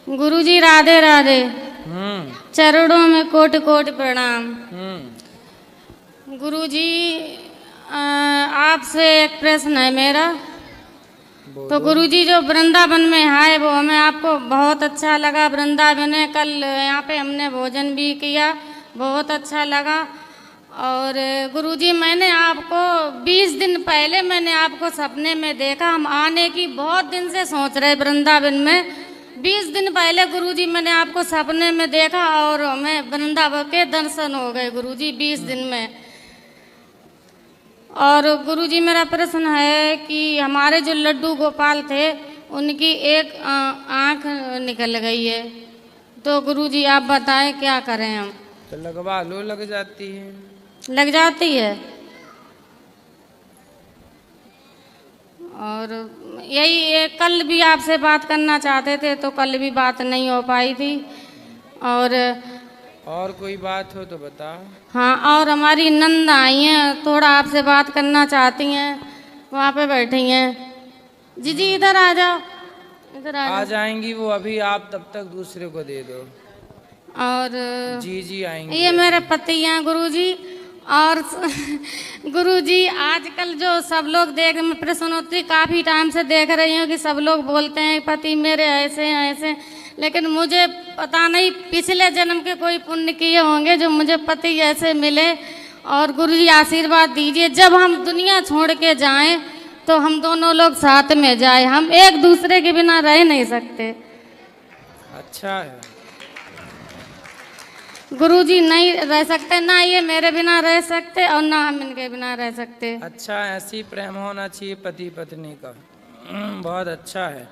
गुरुजी राधे राधे। चरणों में कोटि कोटि प्रणाम। गुरुजी आपसे एक प्रश्न है मेरा। तो गुरुजी जो वृंदावन में है वो हमें आपको बहुत अच्छा लगा। वृंदावन में कल यहाँ पे हमने भोजन भी किया, बहुत अच्छा लगा। और गुरुजी मैंने आपको 20 दिन पहले मैंने आपको सपने में देखा। हम आने की बहुत दिन से सोच रहे वृंदावन में। 20 दिन पहले गुरुजी मैंने आपको सपने में देखा और हमें वृंदावन के दर्शन हो गए गुरुजी 20 दिन में। और गुरुजी मेरा प्रश्न है कि हमारे जो लड्डू गोपाल थे उनकी एक आँख निकल गई है, तो गुरुजी आप बताएं क्या करें हम। तो लगवा लो, लग जाती है। लग जाती है। और यही कल भी आपसे बात करना चाहते थे तो कल भी बात नहीं हो पाई थी। और कोई बात हो तो बता। हाँ, और हमारी नंद आई हैं, थोड़ा आपसे बात करना चाहती हैं, वहाँ पे बैठी हैं। जी इधर आ जाओ, इधर आ जाएंगी वो अभी, आप तब तक दूसरे को दे दो। और जी आएंगे। ये मेरे पति हैं गुरुजी। और गुरुजी आजकल जो सब लोग देख, मैं प्रश्नोत्तरी काफ़ी टाइम से देख रही हूँ कि सब लोग बोलते हैं पति मेरे ऐसे हैं ऐसे, लेकिन मुझे पता नहीं पिछले जन्म के कोई पुण्य किए होंगे जो मुझे पति ऐसे मिले। और गुरुजी आशीर्वाद दीजिए जब हम दुनिया छोड़ के जाएं तो हम दोनों लोग साथ में जाएं, हम एक दूसरे के बिना रह नहीं सकते। अच्छा है गुरुजी, नहीं रह सकते, ना ये मेरे बिना रह सकते और ना हम इनके बिना रह सकते। अच्छा, ऐसी प्रेम होना चाहिए पति पत्नी का। बहुत अच्छा है।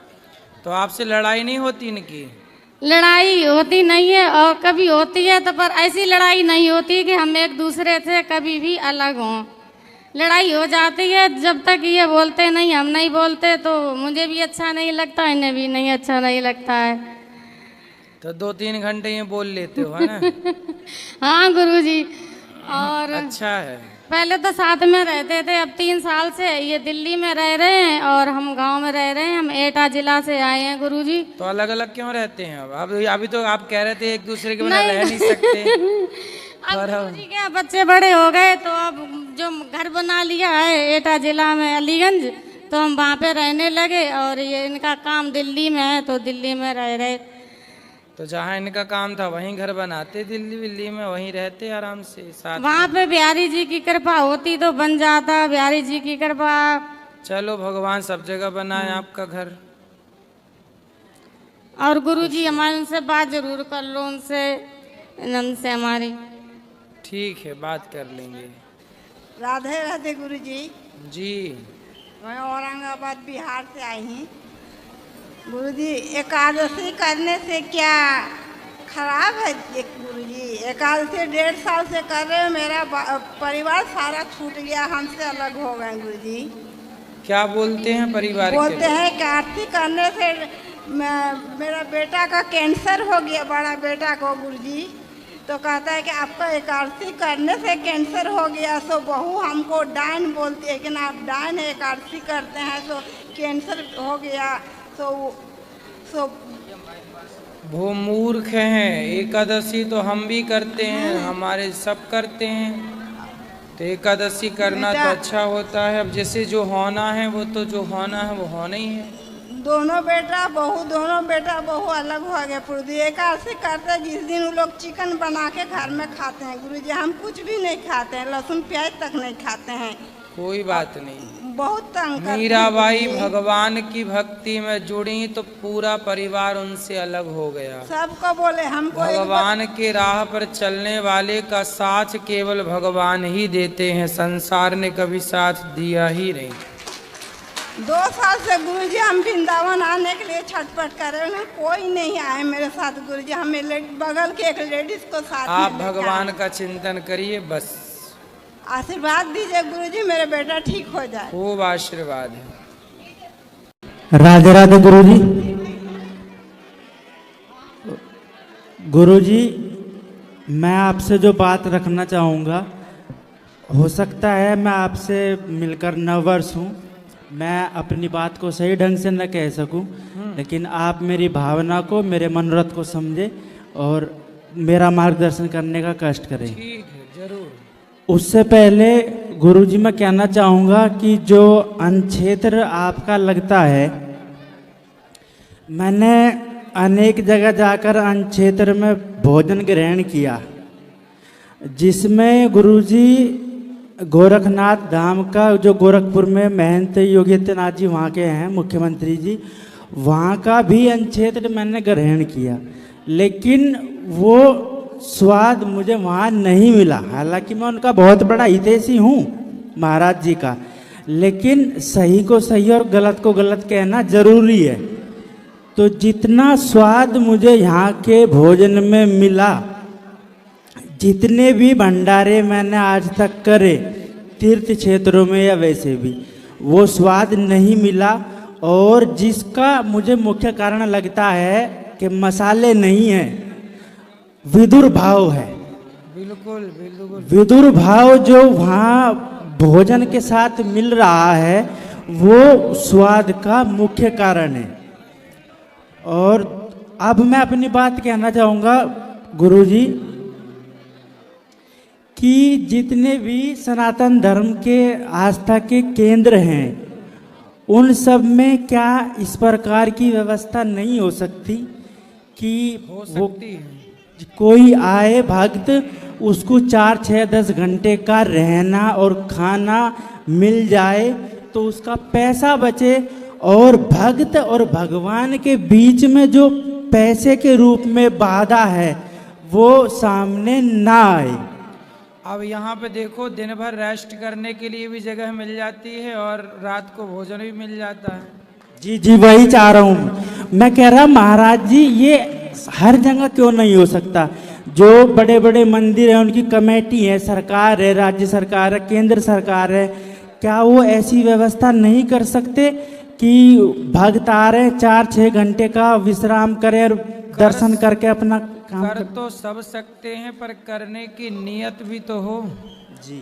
तो आपसे लड़ाई नहीं होती इनकी? लड़ाई होती नहीं है, और कभी होती है तो पर ऐसी लड़ाई नहीं होती कि हम एक दूसरे से कभी भी अलग हों। लड़ाई हो जाती है जब तक ये बोलते नहीं, हम नहीं बोलते, तो मुझे भी अच्छा नहीं लगता, इन्हें भी नहीं अच्छा नहीं लगता है। तो 2-3 घंटे ये बोल लेते हो, है ना? हाँ गुरुजी। और अच्छा है। पहले तो साथ में रहते थे, अब 3 साल से ये दिल्ली में रह रहे हैं और हम गांव में रह रहे हैं। हम एटा जिला से आए हैं गुरुजी। तो अलग अलग क्यों रहते हैं? अब अभी तो आप कह रहे थे एक दूसरे के बिना रह नहीं सकते। अब गुरुजी के बच्चे बड़े हो गए तो अब जो घर बना लिया है एटा जिला में अलीगंज, तो हम वहाँ पे रहने लगे। और ये इनका काम दिल्ली में है तो दिल्ली में रह रहे। तो जहाँ इनका काम था वहीं घर बनाते, दिल्ली में वहीं रहते आराम से साथ। वहाँ पे बिहारी जी की कृपा होती तो बन जाता, बिहारी जी की कृपा। चलो भगवान सब जगह बनाए आपका घर। और गुरुजी हमारे उनसे बात जरूर कर लो, उनसे नंद से हमारी। ठीक है, बात कर लेंगे। राधे राधे गुरुजी। जी मैं औरंगाबाद बिहार से आई हूँ। गुरुजी एकादशी करने से क्या खराब है? गुरुजी एकादशी 1.5 साल से कर रहे हैं, मेरा परिवार सारा छूट गया, हमसे अलग हो गए गुरुजी। क्या बोलते हैं परिवार? बोलते हैं एकादशी करने से मेरा बेटा का कैंसर हो गया, बड़ा बेटा को गुरुजी। तो कहता है कि आपका एकादशी करने से कैंसर हो गया। सो बहू हमको डायन बोलती है कि ना आप डायन एकादशी करते हैं तो कैंसर हो गया। सो वो मूर्ख हैं। एकादशी तो हम भी करते हैं, हमारे सब करते हैं। तो एकादशी करना तो अच्छा होता है। अब जैसे जो होना है वो तो जो होना है वो होना ही है। दोनों बेटा बहू अलग हो गए। पूरी एकादशी करते जिस दिन वो लोग चिकन बना के घर में खाते हैं गुरुजी, हम कुछ भी नहीं खाते हैं, लहसुन प्याज तक नहीं खाते हैं। कोई बात नहीं। बहुत तंग करते हैं। मीराबाई भगवान की भक्ति में जुड़ी तो पूरा परिवार उनसे अलग हो गया। सबको बोले हमको भगवान के राह पर चलने वाले का साथ केवल भगवान ही देते हैं, संसार ने कभी साथ दिया ही नहीं। 2 साल से गुरुजी हम वृंदावन आने के लिए छटपट कर रहे हैं, कोई नहीं आए मेरे साथ गुरुजी। हमें बगल के एक लेडीज को साथ आप भगवान का चिंतन करिए, बस आशीर्वाद दीजिए गुरुजी, मेरा बेटा ठीक हो जाए। खूब आशीर्वाद है। राधे राधे गुरुजी। गुरुजी, मैं आपसे जो बात रखना चाहूँगा, हो सकता है मैं आपसे मिलकर 9 वर्ष हूँ, मैं अपनी बात को सही ढंग से न कह सकूं, लेकिन आप मेरी भावना को, मेरे मनोरथ को समझे और मेरा मार्गदर्शन करने का कष्ट करें। ठीक है, जरूर। उससे पहले गुरुजी मैं कहना चाहूँगा कि जो अनक्षेत्र आपका लगता है, मैंने अनेक जगह जाकर अनक्षेत्र में भोजन ग्रहण किया, जिसमें गुरुजी गोरखनाथ धाम का, जो गोरखपुर में महंत योगी आदित्यनाथ जी वहाँ के हैं मुख्यमंत्री जी, वहाँ का भी अनक्षेत्र मैंने ग्रहण किया, लेकिन वो स्वाद मुझे वहाँ नहीं मिला। हालांकि मैं उनका बहुत बड़ा हितैषी हूँ महाराज जी का, लेकिन सही को सही और गलत को गलत कहना जरूरी है। तो जितना स्वाद मुझे यहाँ के भोजन में मिला, जितने भी भंडारे मैंने आज तक करे तीर्थ क्षेत्रों में या वैसे भी, वो स्वाद नहीं मिला। और जिसका मुझे मुख्य कारण लगता है कि मसाले नहीं हैं, विदुर भाव है। बिल्कुल बिल्कुल। विदुर भाव जो वहाँ भोजन के साथ मिल रहा है, वो स्वाद का मुख्य कारण है। और अब मैं अपनी बात कहना चाहूँगा गुरुजी कि जितने भी सनातन धर्म के आस्था के केंद्र हैं, उन सब में क्या इस प्रकार की व्यवस्था नहीं हो सकती कि हो वो सकती है। कोई आए भक्त, उसको 4, 6, 10 घंटे का रहना और खाना मिल जाए तो उसका पैसा बचे, और भक्त और भगवान के बीच में जो पैसे के रूप में बाधा है वो सामने ना आए। अब यहाँ पे देखो, दिन भर रेस्ट करने के लिए भी जगह मिल जाती है और रात को भोजन भी मिल जाता है। जी जी, वही चाह रहा हूँ मैं। कह रहा महाराज जी, ये हर जगह क्यों नहीं हो सकता? जो बड़े बड़े मंदिर हैं उनकी कमेटी है, सरकार है, राज्य सरकार है, केंद्र सरकार है, क्या वो ऐसी व्यवस्था नहीं कर सकते कि भक्त आ रहे 4-6 घंटे का विश्राम करें और दर्शन करके अपना काम कर तो सब सकते हैं, पर करने की नीयत भी तो हो। जी,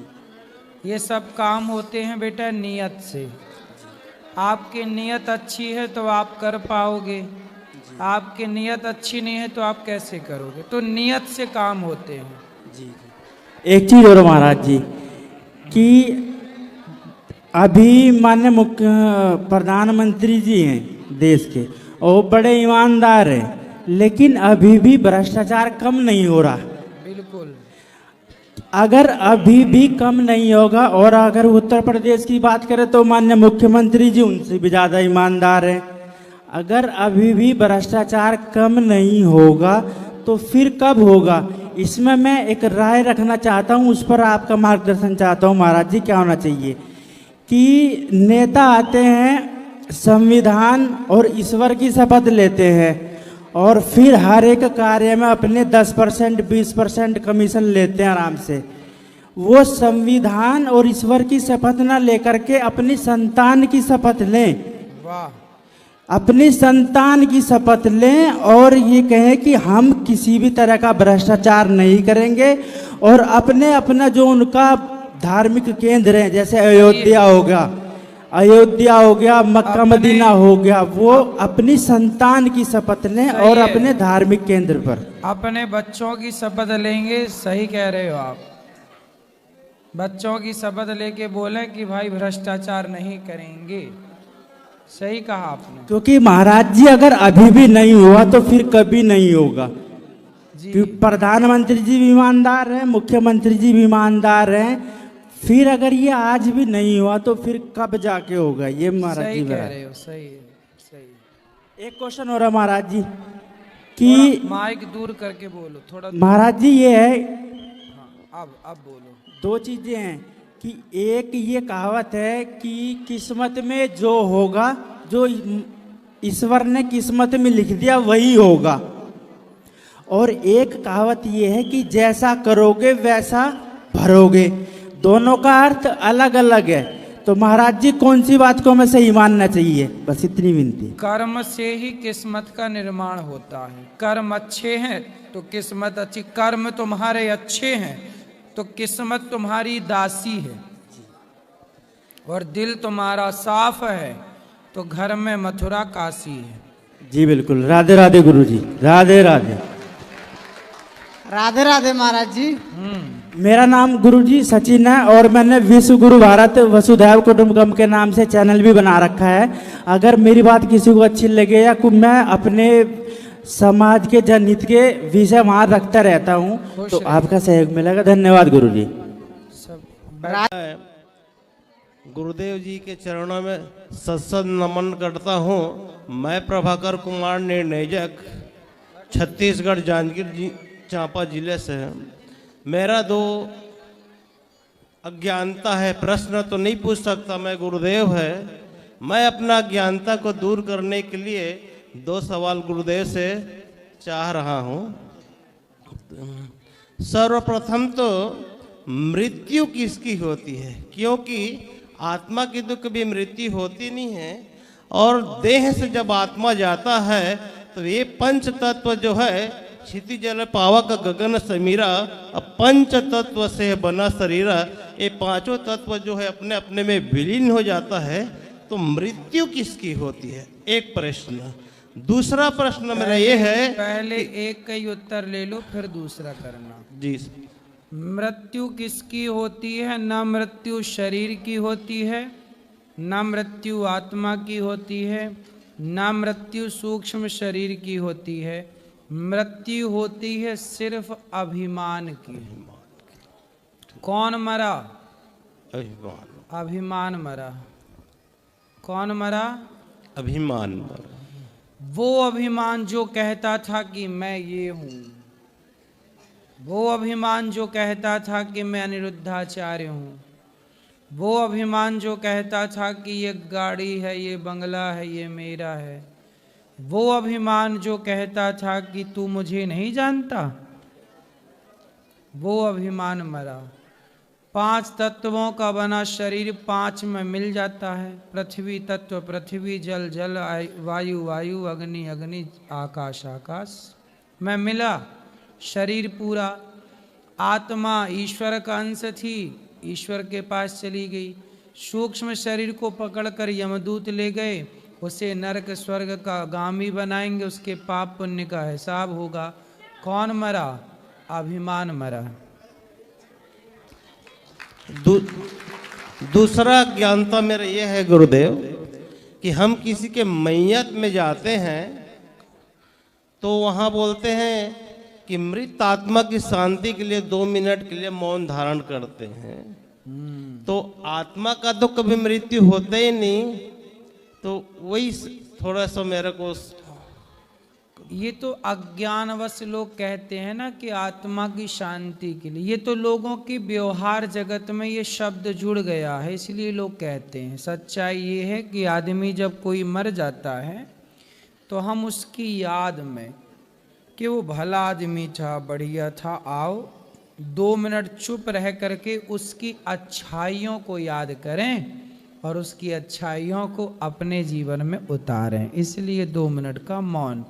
ये सब काम होते हैं बेटा नीयत से। आपकी नीयत अच्छी है तो आप कर पाओगे, आपकी नीयत अच्छी नहीं है तो आप कैसे करोगे? तो नीयत से काम होते हैं। जी। एक चीज और महाराज जी, कि अभी माननीय मुख्य प्रधानमंत्री जी हैं देश के, और बड़े ईमानदार हैं, लेकिन अभी भी भ्रष्टाचार कम नहीं हो रहा। बिल्कुल। अगर अभी भी कम नहीं होगा, और अगर उत्तर प्रदेश की बात करें तो माननीय मुख्यमंत्री जी उनसे भी ज़्यादा ईमानदार हैं। अगर अभी भी भ्रष्टाचार कम नहीं होगा तो फिर कब होगा? इसमें मैं एक राय रखना चाहता हूँ, उस पर आपका मार्गदर्शन चाहता हूँ महाराज जी। क्या होना चाहिए कि नेता आते हैं, संविधान और ईश्वर की शपथ लेते हैं, और फिर हर एक कार्य में अपने 10%, 20% कमीशन लेते हैं आराम से। वो संविधान और ईश्वर की शपथ ना लेकर के अपनी संतान की शपथ लें। वाह। अपनी संतान की शपथ लें और ये कहें कि हम किसी भी तरह का भ्रष्टाचार नहीं करेंगे, और अपने अपना जो उनका धार्मिक केंद्र है, जैसे अयोध्या हो गया, मक्का मदीना हो गया, वो अपनी संतान की शपथ लें और अपने धार्मिक केंद्र पर अपने बच्चों की शपथ लेंगे। सही कह रहे हो आप। बच्चों की शपथ लेके बोले कि भाई भ्रष्टाचार नहीं करेंगे। सही कहा आपने। क्योंकि महाराज जी अगर अभी भी नहीं हुआ तो फिर कभी नहीं होगा। जी। प्रधानमंत्री जी भी ईमानदार हैं, मुख्यमंत्री जी भी ईमानदार हैं, फिर अगर ये आज भी नहीं हुआ तो फिर कब जाके होगा? ये महाराज जी कह रहे हो। सही है, सही। एक क्वेश्चन हो रहा महाराज जी कि माइक दूर करके बोलो थोड़ा। महाराज जी ये है, हाँ, अब बोलो। 2 चीजें हैं कि एक ये कहावत है कि किस्मत में जो होगा, जो ईश्वर ने किस्मत में लिख दिया वही होगा, और एक कहावत ये है कि जैसा करोगे वैसा भरोगे। दोनों का अर्थ अलग अलग है, तो महाराज जी कौन सी बात को हमें सही मानना चाहिए? बस इतनी विनती। कर्म से ही किस्मत का निर्माण होता है। कर्म अच्छे हैं तो किस्मत अच्छी। कर्म तुम्हारे अच्छे हैं तो किस्मत तुम्हारी दासी है। और दिल तुम्हारा साफ है तो घर में मथुरा काशी है। जी बिल्कुल। राधे राधे गुरुजी, राधे राधे। राधे राधे महाराज जी। मेरा नाम गुरुजी सचिन है और मैंने विश्व गुरु भारत वसुधैव कुटुंबकम के नाम से चैनल भी बना रखा है। अगर मेरी बात किसी को अच्छी लगे या कुछ, मैं अपने समाज के जनहित के विषय वहाँ रखता रहता हूँ, तो आपका सहयोग मिलेगा। धन्यवाद गुरुजी। गुरुदेव जी के चरणों में सत्सद नमन करता हूँ। मैं प्रभाकर कुमार निर्णयक छत्तीसगढ़ जांजगीर जी चांपा जिले से है। मेरा दो अज्ञानता है, प्रश्न तो नहीं पूछ सकता मैं, गुरुदेव है। मैं अपना अज्ञानता को दूर करने के लिए दो सवाल गुरुदेव से चाह रहा हूँ। सर्वप्रथम तो मृत्यु किसकी होती है, क्योंकि आत्मा की तो कभी मृत्यु होती नहीं है, और देह से जब आत्मा जाता है तो ये पंच तत्व जो है, क्षिति जल पावक गगन समीरा, पंच तत्व से बना शरीरा, ये पांचों तत्व जो है अपने अपने में विलीन हो जाता है। तो मृत्यु किसकी होती है, एक प्रश्न। दूसरा प्रश्न मेरा ये है, पहले एक का ही उत्तर ले लो फिर दूसरा करना। जी, मृत्यु किसकी होती है? न मृत्यु शरीर की होती है, न मृत्यु आत्मा की होती है, न मृत्यु सूक्ष्म शरीर की होती है। मृत्यु होती है सिर्फ अभिमान की। कौन मरा? अभिमान। अभिमान मरा। कौन मरा? अभिमान मरा। वो अभिमान जो कहता था कि मैं ये हूँ, वो अभिमान जो कहता था कि मैं अनिरुद्धाचार्य हूँ, वो अभिमान जो कहता था कि ये गाड़ी है, ये बंगला है, ये मेरा है, वो अभिमान जो कहता था कि तू मुझे नहीं जानता, वो अभिमान मरा। पांच तत्वों का बना शरीर पांच में मिल जाता है। पृथ्वी तत्व पृथ्वी, जल जल, वायु वायु, अग्नि अग्नि, आकाश आकाश में मिला शरीर पूरा। आत्मा ईश्वर का अंश थी, ईश्वर के पास चली गई। सूक्ष्म शरीर को पकड़कर यमदूत ले गए, उसे नरक स्वर्ग का गामी बनाएंगे, उसके पाप पुण्य का हिसाब होगा। कौन मरा? अभिमान मरा। दूसरा ज्ञानता मेरा यह है गुरुदेव कि हम किसी के मैयत में जाते हैं तो वहाँ बोलते हैं कि मृत आत्मा की शांति के लिए 2 मिनट के लिए मौन धारण करते हैं। तो आत्मा का तो कभी मृत्यु होता ही नहीं। तो वही थोड़ा सा मेरे को, ये तो अज्ञानवश लोग कहते हैं ना कि आत्मा की शांति के लिए। ये तो लोगों की व्यवहार जगत में ये शब्द जुड़ गया है, इसलिए लोग कहते हैं। सच्चाई ये है कि आदमी जब कोई मर जाता है तो हम उसकी याद में कि वो भला आदमी था, बढ़िया था, आओ 2 मिनट चुप रह करके उसकी अच्छाइयों को याद करें और उसकी अच्छाइयों को अपने जीवन में उतारें। इसलिए 2 मिनट का मौन।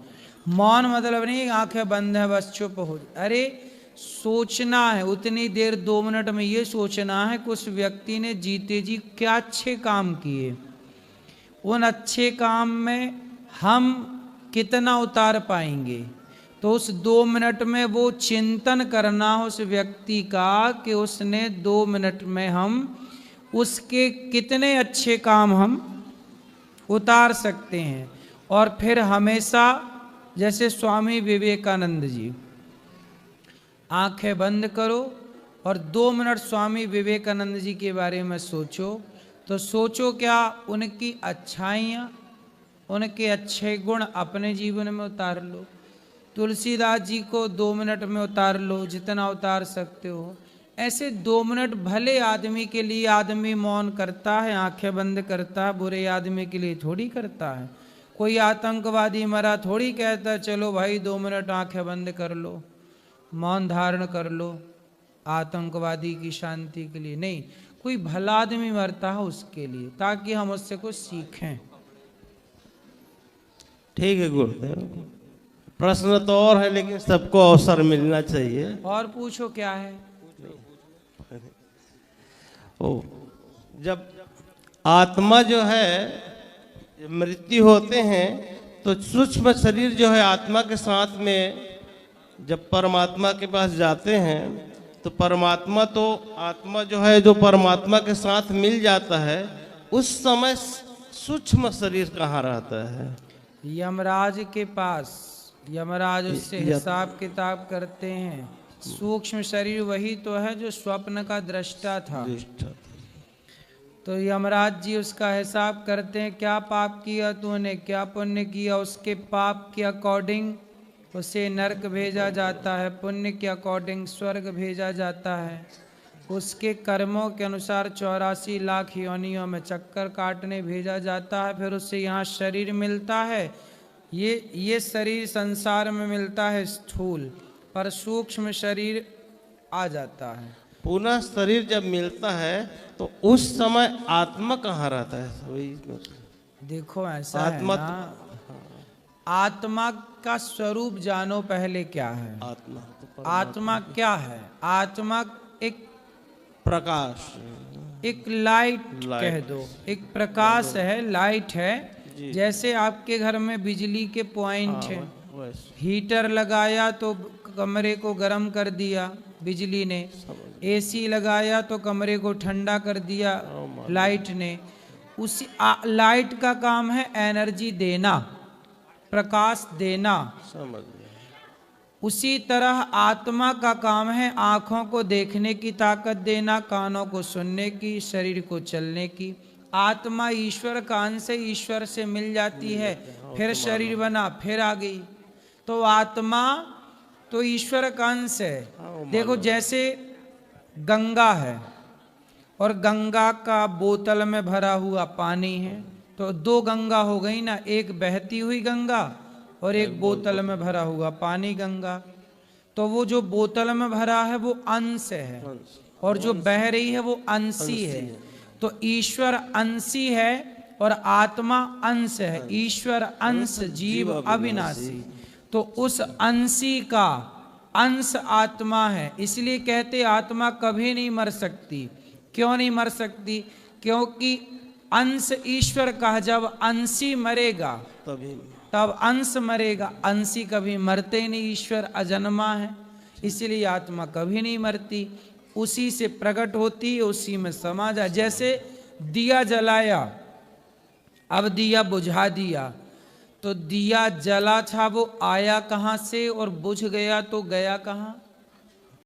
मौन मतलब नहीं आंखें बंद है बस चुप हो। अरे सोचना है उतनी देर, 2 मिनट में ये सोचना है कि उस व्यक्ति ने जीते जी क्या अच्छे काम किए, उन अच्छे काम में हम कितना उतार पाएंगे। तो उस 2 मिनट में वो चिंतन करना उस व्यक्ति का कि उसने 2 मिनट में हम उसके कितने अच्छे काम हम उतार सकते हैं। और फिर हमेशा जैसे स्वामी विवेकानंद जी, आंखें बंद करो और 2 मिनट स्वामी विवेकानंद जी के बारे में सोचो। तो सोचो क्या उनकी अच्छाइयाँ, उनके अच्छे गुण अपने जीवन में उतार लो। तुलसीदास जी को 2 मिनट में उतार लो, जितना उतार सकते हो। ऐसे 2 मिनट भले आदमी के लिए आदमी मौन करता है, आंखें बंद करता है, बुरे आदमी के लिए थोड़ी करता है। कोई आतंकवादी मरा थोड़ी कहता है चलो भाई 2 मिनट आंखें बंद कर लो, मौन धारण कर लो आतंकवादी की शांति के लिए। नहीं, कोई भला आदमी मरता है उसके लिए, ताकि हम उससे कुछ सीखें। ठीक है गुरुदेव, प्रश्न तो और है लेकिन सबको अवसर मिलना चाहिए। और पूछो क्या है। ओ, जब आत्मा जो है मृत्यु होते हैं तो सूक्ष्म शरीर जो है आत्मा के साथ में जब परमात्मा के पास जाते हैं तो परमात्मा तो आत्मा जो है जो परमात्मा के साथ मिल जाता है, उस समय सूक्ष्म शरीर कहाँ रहता है? यमराज के पास। यमराज उससे हिसाब किताब करते हैं। सूक्ष्म शरीर वही तो है जो स्वप्न का दृष्टा था। तो यमराज जी उसका हिसाब करते हैं, क्या पाप किया तूने, क्या पुण्य किया। उसके पाप के अकॉर्डिंग उसे नरक भेजा जाता है, पुण्य के अकॉर्डिंग स्वर्ग भेजा जाता है। उसके कर्मों के अनुसार 84 लाख योनियों में चक्कर काटने भेजा जाता है। फिर उसे यहाँ शरीर मिलता है। ये शरीर संसार में मिलता है स्थूल, पर सूक्ष्म शरीर आ जाता है। पुनः शरीर जब मिलता है तो उस समय आत्मा कहाँ रहता है? वही देखो ऐसा आत्मा है ना, आत्मा का स्वरूप जानो पहले क्या है। आत्मा क्या है? आत्मा एक प्रकाश, एक लाइट कह दो, एक प्रकाश है, लाइट है। जैसे आपके घर में बिजली के पॉइंट है, हीटर लगाया तो कमरे को गर्म कर दिया बिजली ने, एसी लगाया तो कमरे को ठंडा कर दिया लाइट ने। उसी लाइट का काम है एनर्जी देना, प्रकाश देना। उसी तरह आत्मा का काम है आँखों को देखने की ताकत देना, कानों को सुनने की, शरीर को चलने की। आत्मा ईश्वर का अंश है, ईश्वर से मिल जाती है, फिर शरीर बना, फिर आ गई। तो आत्मा तो ईश्वर का अंश है। देखो जैसे गंगा है और गंगा का बोतल में भरा हुआ पानी है, तो दो गंगा हो गई ना, एक बहती हुई गंगा और एक बोतल में भरा हुआ पानी गंगा। तो वो जो बोतल में भरा है वो अंश है और जो बह रही है वो अंशी है। तो ईश्वर अंशी है और आत्मा अंश है। ईश्वर अंश, जीव अविनाशी। तो उस अंशी का अंश आत्मा है। इसलिए कहते आत्मा कभी नहीं मर सकती। क्यों नहीं मर सकती? क्योंकि अंश ईश्वर का, जब अंशी मरेगा तब अंश मरेगा। अंशी कभी मरते नहीं, ईश्वर अजन्मा है, इसलिए आत्मा कभी नहीं मरती। उसी से प्रकट होती है, उसी में समा जाए। जैसे दिया जलाया, अब दिया बुझा दिया, तो दिया जला था वो आया कहाँ से और बुझ गया तो गया कहाँ?